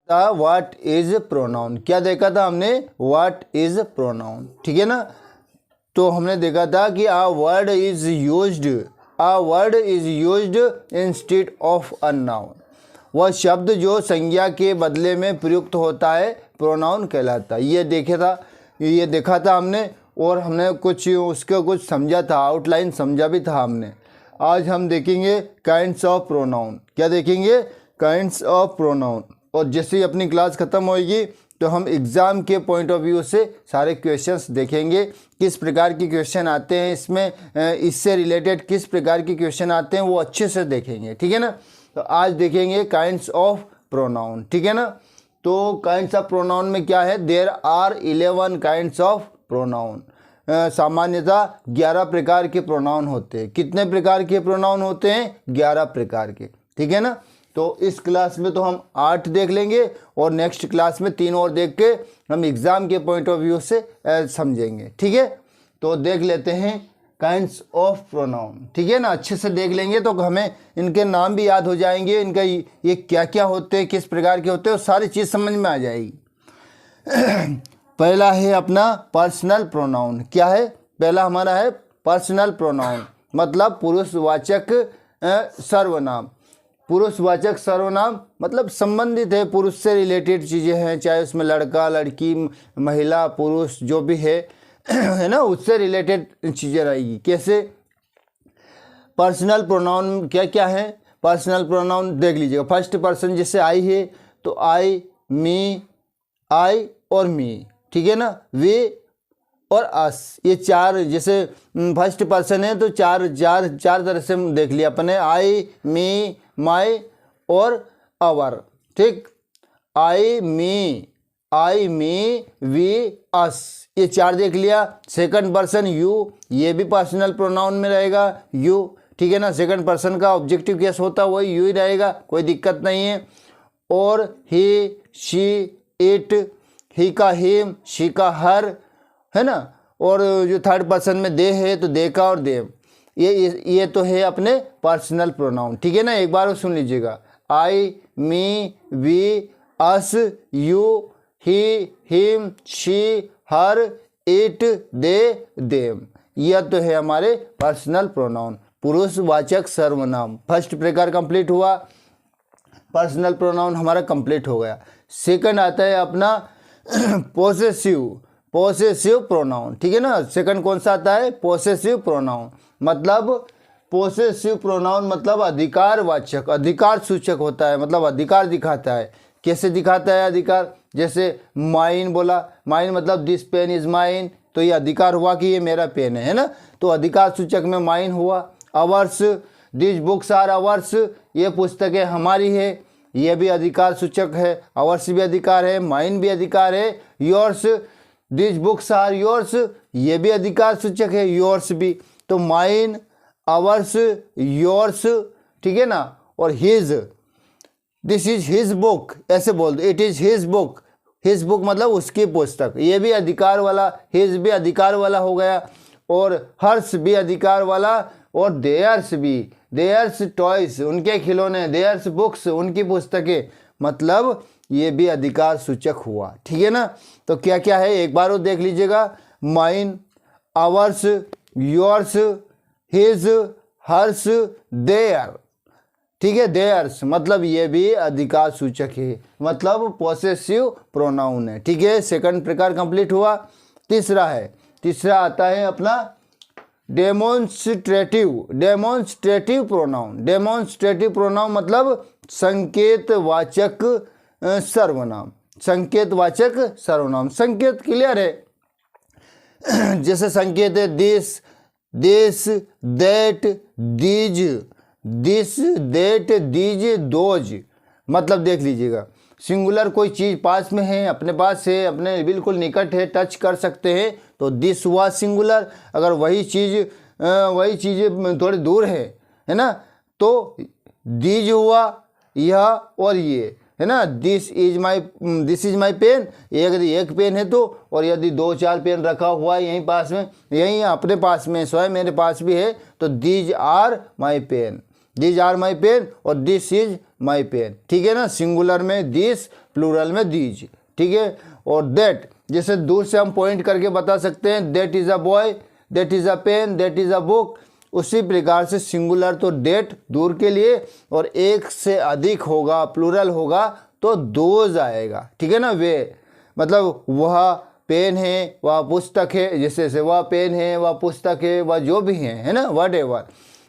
था what is pronoun, क्या देखा था हमने, व्हाट इज प्रोनाउन, ठीक है ना। तो हमने देखा था कि a word is used instead of a noun, वह शब्द जो संज्ञा के बदले में प्रयुक्त होता है प्रोनाउन कहलाता है। ये देखा था हमने, और हमने कुछ उसका कुछ समझा था, आउटलाइन समझा भी था हमने। आज हम देखेंगे काइंड्स ऑफ प्रोनाउन। क्या देखेंगे, काइंड्स ऑफ प्रोनाउन। और जैसे ही अपनी क्लास ख़त्म होएगी तो हम एग्ज़ाम के पॉइंट ऑफ व्यू से सारे क्वेश्चंस देखेंगे, किस प्रकार के क्वेश्चन आते हैं इसमें, इससे रिलेटेड किस प्रकार के क्वेश्चन आते हैं वो अच्छे से देखेंगे, ठीक है ना। तो आज देखेंगे काइंड्स ऑफ प्रोनाउन, ठीक है ना। तो काइंड्स ऑफ प्रोनाउन में क्या है, there are 11 kinds of pronoun. सामान्यतः 11 प्रकार के प्रोनाउन होते हैं। कितने प्रकार के प्रोनाउन होते हैं, 11 प्रकार के, ठीक है ना। तो इस क्लास में तो हम 8 देख लेंगे, और नेक्स्ट क्लास में 3 और देख के हम एग्ज़ाम के पॉइंट ऑफ व्यू से समझेंगे, ठीक है। तो देख लेते हैं काइंड्स ऑफ प्रोनाउन, ठीक है ना। अच्छे से देख लेंगे तो हमें इनके नाम भी याद हो जाएंगे, इनका ये क्या क्या होते हैं, किस प्रकार के होते हैं, सारी चीज़ समझ में आ जाएगी। पहला है अपना पर्सनल प्रोनाउन। क्या है, पहला हमारा है पर्सनल प्रोनाउन, मतलब पुरुषवाचक सर्वनाम। पुरुषवाचक सर्वनाम मतलब संबंधित है, पुरुष से रिलेटेड चीज़ें हैं, चाहे उसमें लड़का लड़की महिला पुरुष जो भी है है ना, उससे रिलेटेड चीज़ें रहेगी। कैसे, पर्सनल प्रोनाउन क्या क्या है, पर्सनल प्रोनाउन देख लीजिएगा। फर्स्ट पर्सन जैसे आई है तो आई, मी, आई और मी, ठीक है ना, वे और अस, ये 4 जैसे फर्स्ट पर्सन है तो चार तरह से देख लिया अपने, आई, मी, माई और अवर, ठीक। आई, मी, वी, अस, ये 4 देख लिया। सेकंड पर्सन यू, ये भी पर्सनल प्रोनाउन में रहेगा, यू, ठीक है ना। सेकंड पर्सन का ऑब्जेक्टिव केस होता है वही यू ही रहेगा, कोई दिक्कत नहीं है। और ही, शी, इट, ही का हिम, शी का हर, है ना। और जो थर्ड पर्सन में दे है तो दे का और देम, ये तो है अपने पर्सनल प्रोनाउन, ठीक है ना। एक बार सुन लीजिएगा, I, me, we, us, you, he, him, she, her, it, they, them, यह तो है हमारे पर्सनल प्रोनाउन, पुरुषवाचक सर्वनाम। फर्स्ट प्रकार कंप्लीट हुआ, पर्सनल प्रोनाउन हमारा कंप्लीट हो गया। सेकंड आता है अपना पोसेसिव प्रोनाउन, ठीक है ना। सेकंड कौन सा आता है, पोसेसिव प्रोनाउन। मतलब पोसेसिव प्रोनाउन मतलब अधिकारवाचक, अधिकार सूचक होता है, मतलब अधिकार दिखाता है। कैसे दिखाता है अधिकार, जैसे माइन बोला, माइन मतलब दिस पेन इज माइन, तो ये अधिकार हुआ कि ये मेरा पेन है ना, तो अधिकार सूचक में माइन हुआ। Ours, this books are ours, ये पुस्तकें हमारी है, ये भी अधिकार सूचक है। अवर्स भी अधिकार है, माइन भी अधिकार है। Yours, this books are yours, ये भी अधिकार सूचक है, योर्स भी। तो माइन, अवर्स, योर्स, ठीक है ना। और his, this is his book, ऐसे बोल दो, it is his book, his book मतलब उसकी पुस्तक, ये भी अधिकार वाला, हिज भी अधिकार वाला हो गया। और हर्ष भी अधिकार वाला, और देयर्स भी, देयर्स टॉयस, उनके खिलौने, देयर्स बुक्स, उनकी पुस्तकें, मतलब ये भी अधिकार सूचक हुआ, ठीक है ना। तो क्या क्या है एक बार वो देख लीजिएगा, mine, ours, yours, his, hers, their, ठीक है। देयर्स मतलब ये भी अधिकार सूचक है, मतलब पोसेसिव प्रोनाउन है, ठीक है। सेकंड प्रकार कंप्लीट हुआ। तीसरा आता है अपना डेमोन्स्ट्रेटिव प्रोनाउन। डेमोन्स्ट्रेटिव प्रोनाउन मतलब संकेतवाचक सर्वनाम, संकेतवाचक सर्वनाम। संकेत क्लियर है, जैसे संकेत है this, that, these, this, that, these, those, मतलब देख लीजिएगा, सिंगुलर कोई चीज़ पास में है, अपने पास है, अपने बिल्कुल निकट है, टच कर सकते हैं, तो दिस हुआ सिंगुलर। अगर वही चीज़ थोड़ी दूर है ना, तो दीज हुआ यह और ये, है ना। दिस इज माई पेन, यदि एक पेन है तो, और यदि 2-4 पेन रखा हुआ है यहीं पास में, यहीं अपने पास में, स्वयं मेरे पास भी है, तो दीज आर माई पेन, और दिस इज माई पेन, ठीक है ना। सिंगुलर में दिस प्लूरल में दीज, ठीक है। और दैट, जैसे दूर से हम पॉइंट करके बता सकते हैं that is a boy, that is a pen, that is a book. उसी प्रकार से सिंगुलर तो डेट दूर के लिए, और एक से अधिक होगा प्लूरल होगा तो दोज आएगा, ठीक है ना। वे मतलब वह पेन है, वह पुस्तक है, जैसे वह पेन है, वह पुस्तक है, वह जो भी है ना, व्हाटएवर।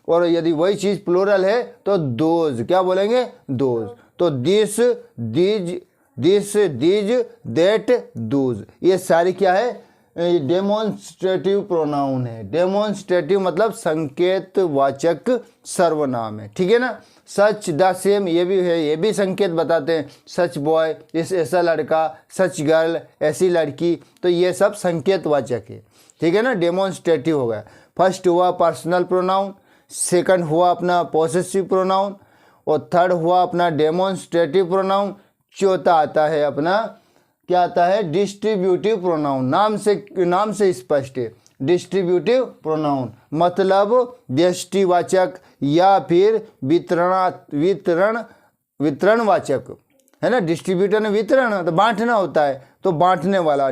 और यदि वही चीज़ प्लूरल है तो दोज, क्या बोलेंगे, दोज। तो this, these, this, these, that, Dooj, ये सारी क्या है, डेमोन्स्ट्रेटिव प्रोनाउन है। डेमोन्स्ट्रेटिव मतलब संकेत वाचक सर्वनाम है, ठीक है ना। सच, द सेम, ये भी है, ये भी संकेत बताते हैं। सच बॉय, इस ऐसा लड़का, सच गर्ल, ऐसी लड़की, तो ये सब संकेत वाचक है, ठीक है ना। डेमोन्स्ट्रेटिव हो गया। फर्स्ट हुआ पर्सनल प्रोनाउन, सेकंड हुआ अपना पोसेसिव प्रोनाउन, और थर्ड हुआ अपना डेमोन्स्ट्रेटिव प्रोनाउन। चौथा आता है अपना, क्या आता है, डिस्ट्रीब्यूटिव प्रोनाउन। नाम से स्पष्ट है, डिस्ट्रीब्यूटिव प्रोनाउन मतलब व्यष्टिवाचक या फिर वितरणवाचक, है ना। डिस्ट्रीब्यूटर ने वितरण तो बांटना होता है, तो बांटने वाला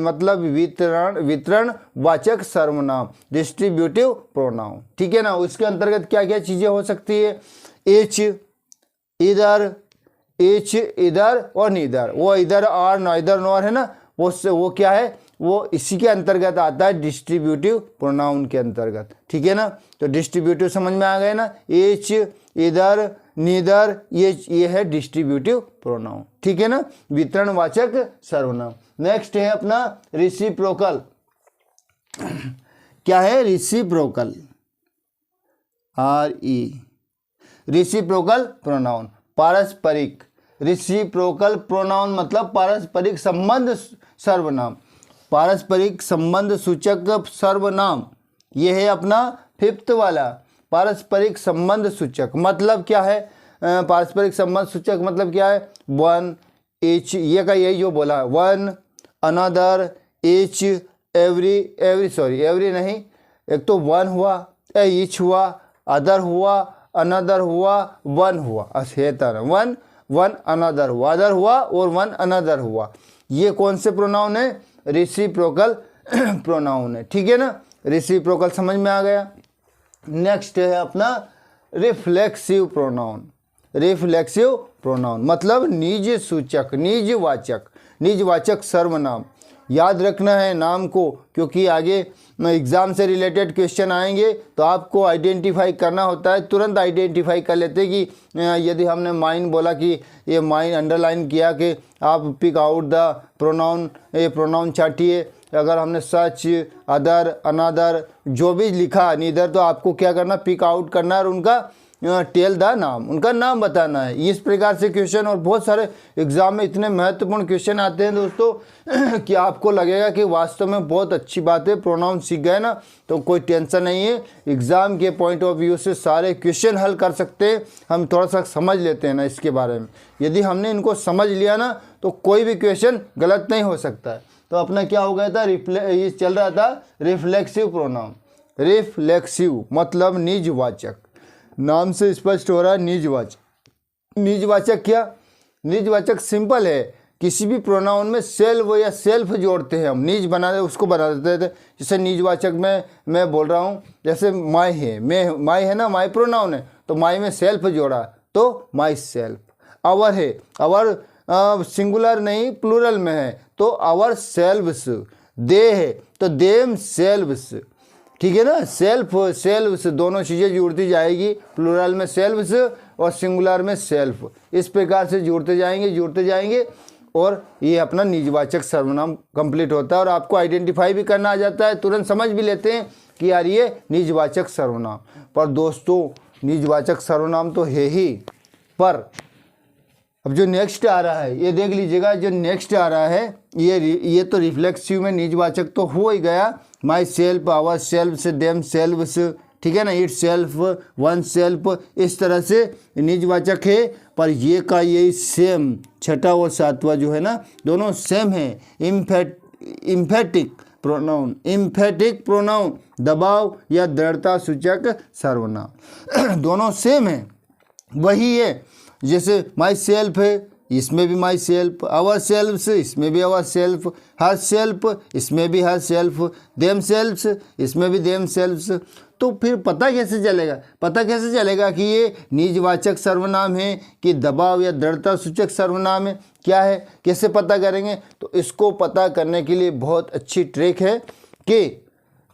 मतलब वितरण वाचक सर्वनाम, डिस्ट्रीब्यूटिव प्रोनाउन, ठीक है ना। उसके अंतर्गत क्या क्या चीज़ें हो सकती है, एच, इधर, एच, इधर और नीदर। वो इधर और नाइदर नॉर है ना, वो क्या है, वो इसी के अंतर्गत आता है, डिस्ट्रीब्यूटिव प्रोनाउन के अंतर्गत, ठीक है ना। तो डिस्ट्रीब्यूटिव समझ में आ गए ना, एच, इधर, नीदर, ये है डिस्ट्रीब्यूटिव प्रोनाउन, ठीक है ना, वितरणवाचक सर्वनाम। नेक्स्ट है अपना रिसिप्रोकल। क्या है, रिसिप्रोकल, RE, रिसिप्रोकल प्रोनाउन, पारस्परिक। रिसिप्रोकल प्रोनाउन मतलब पारस्परिक संबंध सर्वनाम, पारस्परिक संबंध सूचक सर्वनाम। ये है अपना फिफ्थ वाला, पारस्परिक संबंध सूचक। मतलब क्या है, पारस्परिक संबंध सूचक मतलब क्या है, वन, एच, ये का यही जो बोला, वन, अनदर, एच, एवरी नहीं, एक तो वन हुआ, ईच हुआ, अदर हुआ, अनदर हुआ, वन हुआ, वन, वन अनदर हुआ, अदर हुआ और वन अनदर हुआ। ये कौन से प्रोनाउन है, रिसिप्रोकल प्रोनाउन है, ठीक है ना। रिसिप्रोकल समझ में आ गया। नेक्स्ट है अपना रिफ्लेक्सिव प्रोनाउन। रिफ्लेक्सिव प्रोनाउन मतलब निज सूचक, निजवाचक सर्वनाम। याद रखना है नाम को, क्योंकि आगे एग्ज़ाम से रिलेटेड क्वेश्चन आएंगे तो आपको आइडेंटिफाई करना होता है। तुरंत आइडेंटिफाई कर लेते कि यदि हमने माइन बोला कि ये माइन अंडरलाइन किया कि आप पिक आउट द प्रोनाउन, ये प्रोनाउन चाटिए। अगर हमने सच, अदर, अनदर जो भी लिखा, नीदर, तो आपको क्या करना, पिक आउट करना और उनका टेल द नाम, उनका नाम बताना है। इस प्रकार से क्वेश्चन, और बहुत सारे एग्जाम में इतने महत्वपूर्ण क्वेश्चन आते हैं दोस्तों कि आपको लगेगा कि वास्तव में बहुत अच्छी बात है, प्रोनाउन सीख गए ना तो कोई टेंशन नहीं है। एग्ज़ाम के पॉइंट ऑफ व्यू से सारे क्वेश्चन हल कर सकते हैं। हम थोड़ा सा समझ लेते हैं ना इसके बारे में, यदि हमने इनको समझ लिया ना तो कोई भी क्वेश्चन गलत नहीं हो सकता है। तो अपना क्या हो गया था, ये चल रहा था रिफ्लेक्सिव प्रोनाउन। रिफ्लेक्सिव मतलब निजवाचक, नाम से स्पष्ट हो रहा है, निजवाचक। निजवाचक क्या, निजवाचक सिंपल है, किसी भी प्रोनाउन में सेल्फ या सेल्फ जोड़ते हैं हम, निज बना उसको बना देते थे। जैसे निजवाचक में मैं बोल रहा हूँ, जैसे माई है, माई है ना, माई प्रोनाउन है तो माई में सेल्फ जोड़ा तो माई सेल्फ। आवर है, आवर सिंगुलर नहीं प्लूरल में है तो आवर सेल्व्स। दे है तो देम सेल्व्स, ठीक है ना। सेल्व्स दोनों चीज़ें जुड़ती जाएगी, प्लूरल में सेल्व्स और सिंगुलर में सेल्फ। इस प्रकार से जुड़ते जाएंगे और ये अपना निजवाचक सर्वनाम कंप्लीट होता है। और आपको आइडेंटिफाई भी करना आ जाता है, तुरंत समझ भी लेते हैं कि यार ये निजवाचक सर्वनाम। पर दोस्तों निजवाचक सर्वनाम तो है ही, पर अब जो नेक्स्ट आ रहा है ये देख लीजिएगा। जो नेक्स्ट आ रहा है ये तो रिफ्लेक्सिव में निजवाचक तो हो ही गया, myself, ourself, themselves, ठीक है ना, इट सेल्फ, वन सेल्फ, इस तरह से निजवाचक है। पर ये का यही सेम, छठा और सातवां जो है ना दोनों सेम है। इम्फेटिक प्रोनाउन, इम्फेटिक प्रोनाउन दबाव या दृढ़ता सूचक सर्वनाम दोनों सेम है, वही है। जैसे माई सेल्फ है, इसमें भी माई सेल्फ, आवर सेल्फ्स इसमें भी आवर सेल्फ, हर सेल्फ इसमें भी हर सेल्फ, देम सेल्फ्स इसमें भी देम सेल्फ्स। तो फिर पता कैसे चलेगा? पता कैसे चलेगा कि ये निजवाचक सर्वनाम है कि दबाव या दृढ़ता सूचक सर्वनाम है, क्या है, कैसे पता करेंगे? तो इसको पता करने के लिए बहुत अच्छी ट्रिक है कि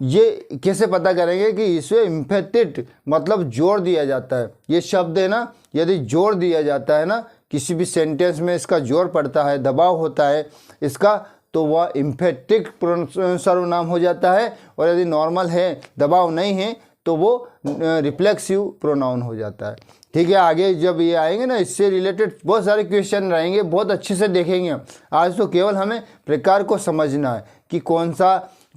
ये कैसे पता करेंगे कि इसमें इम्फेटेड मतलब जोर दिया जाता है। ये शब्द है ना, यदि जोर दिया जाता है ना, किसी भी सेंटेंस में इसका जोर पड़ता है, दबाव होता है इसका, तो वह इम्फेटिक सर्वनाम हो जाता है। और यदि नॉर्मल है, दबाव नहीं है, तो वो रिफ्लेक्सिव प्रोनाउन हो जाता है। ठीक है, आगे जब ये आएंगे ना, इससे रिलेटेड बहुत सारे क्वेश्चन रहेंगे, बहुत अच्छे से देखेंगे। आज तो केवल हमें प्रकार को समझना है कि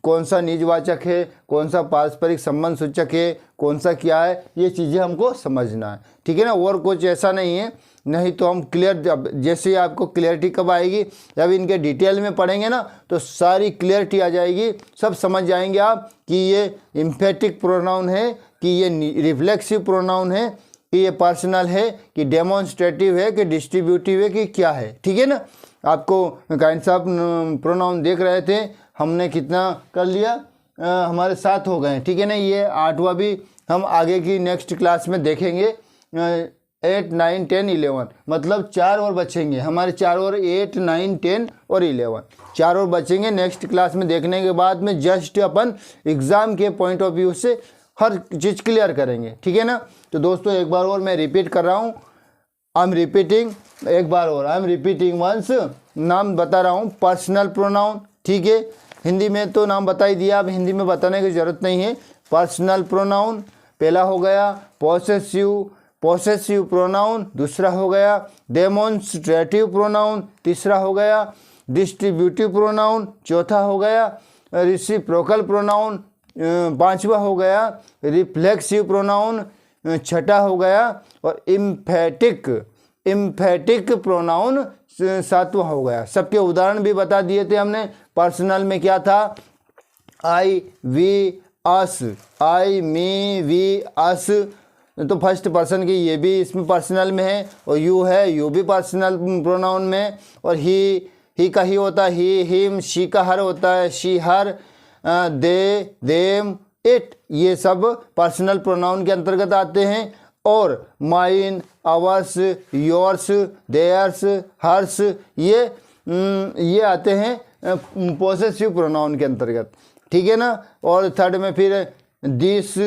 कौन सा निजवाचक है, कौन सा पारस्परिक संबंध सूचक है, कौन सा क्या है, ये चीज़ें हमको समझना है। ठीक है ना, और कुछ ऐसा नहीं है, नहीं तो हम क्लियर, जैसे आपको क्लियरिटी कब आएगी, जब इनके डिटेल में पढ़ेंगे ना, तो सारी क्लियरिटी आ जाएगी, सब समझ जाएंगे आप कि ये इम्फेटिक प्रोनाउन है, कि ये रिफ्लेक्सिव प्रोनाउन है, कि ये पर्सनल है, कि डेमोन्स्ट्रेटिव है, कि डिस्ट्रीब्यूटिव है, कि क्या है। ठीक है ना, आपको काइंड्स ऑफ प्रोनाउन देख रहे थे, हमने कितना कर लिया, हमारे 7 हो गए। ठीक है ना, ये 8वां भी हम आगे की नेक्स्ट क्लास में देखेंगे। 8, 9, 10, 11 मतलब 4 और बचेंगे हमारे, 4 और 8, 9, 10 और 11 4 और बचेंगे नेक्स्ट क्लास में। देखने के बाद में जस्ट अपन एग्ज़ाम के पॉइंट ऑफ व्यू से हर चीज़ क्लियर करेंगे। ठीक है ना, तो दोस्तों एक बार और मैं रिपीट कर रहा हूँ, आई एम रिपीटिंग, एक बार और आई एम रिपीटिंग वंस, नाम बता रहा हूँ पर्सनल प्रोनाउन। ठीक है, हिंदी में तो नाम बता ही दिया, अब हिंदी में बताने की ज़रूरत नहीं है। पर्सनल प्रोनाउन पहला हो गया, पॉसेसिव प्रोनाउन दूसरा हो गया, डेमोन्स्ट्रेटिव प्रोनाउन तीसरा हो गया, डिस्ट्रीब्यूटिव प्रोनाउन चौथा हो गया, रेसिप्रोकल प्रोनाउन पांचवा हो गया, रिफ्लेक्सिव प्रोनाउन छठा हो गया, और इम्फेटिक प्रोनाउन सातवां हो गया। सबके उदाहरण भी बता दिए थे हमने। पर्सनल में क्या था, आई, we, us, I, me, we, अस, तो फर्स्ट पर्सन की ये भी इसमें पर्सनल में है, और यू है, यू भी पर्सनल प्रोनाउन में, और ही का ही होता है, ही, हिम, शी का हर होता है, she, her, they, them, it, ये सब पर्सनल प्रोनाउन के अंतर्गत आते हैं। और mine, ours, yours, theirs, hers, ये आते हैं पोसेसिव प्रोनाउन के अंतर्गत। ठीक है ना, और थर्ड में फिर दिस,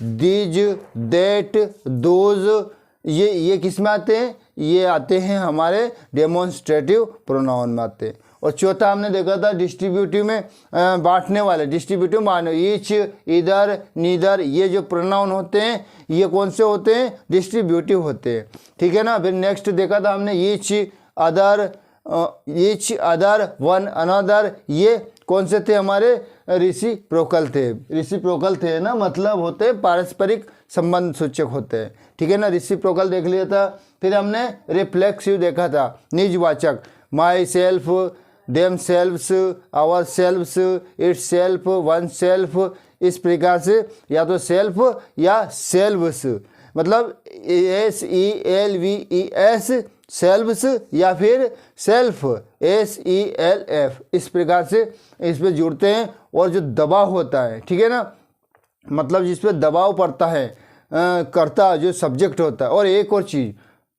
दीज, देट, दोज, ये किस में आते हैं, ये आते हैं हमारे डेमोन्स्ट्रेटिव प्रोनाउन में आते हैं। और चौथा हमने देखा था डिस्ट्रीब्यूटिव में बांटने वाले, डिस्ट्रीब्यूटिव मानो ईच, इधर, नीदर, ये जो प्रोनाउन होते हैं ये कौन से होते हैं, डिस्ट्रीब्यूटिव होते हैं। ठीक है ना, फिर नेक्स्ट देखा था हमने ईच अदर, वन अनदर, ये कौन से थे हमारे, रेसिप्रोकल थे ना, मतलब होते हैं पारस्परिक संबंध सूचक होते हैं। ठीक है ना, रेसिप्रोकल देख लिया था। फिर हमने रिफ्लेक्सिव देखा था, निजवाचक, myself, themselves, ourselves, itself, oneself, इस प्रकार से या तो सेल्फ या सेल्व्स, मतलब SELVES सेल्व्स, या फिर सेल्फ SELF, इस प्रकार से इस पे जुड़ते हैं। और जो दबाव होता है, ठीक है ना, मतलब जिस पे दबाव पड़ता है कर्ता जो सब्जेक्ट होता है। और एक और चीज़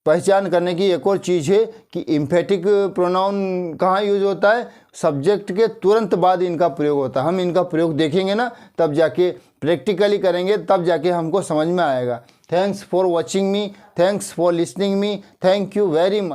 पहचान करने की एक और चीज़ है कि इम्फेटिक प्रोनाउन कहाँ यूज होता है, सब्जेक्ट के तुरंत बाद इनका प्रयोग होता है। हम इनका प्रयोग देखेंगे ना, तब जाके प्रैक्टिकली करेंगे, तब जाके हमको समझ में आएगा। Thanks for watching me, thanks for listening me, thank you very much.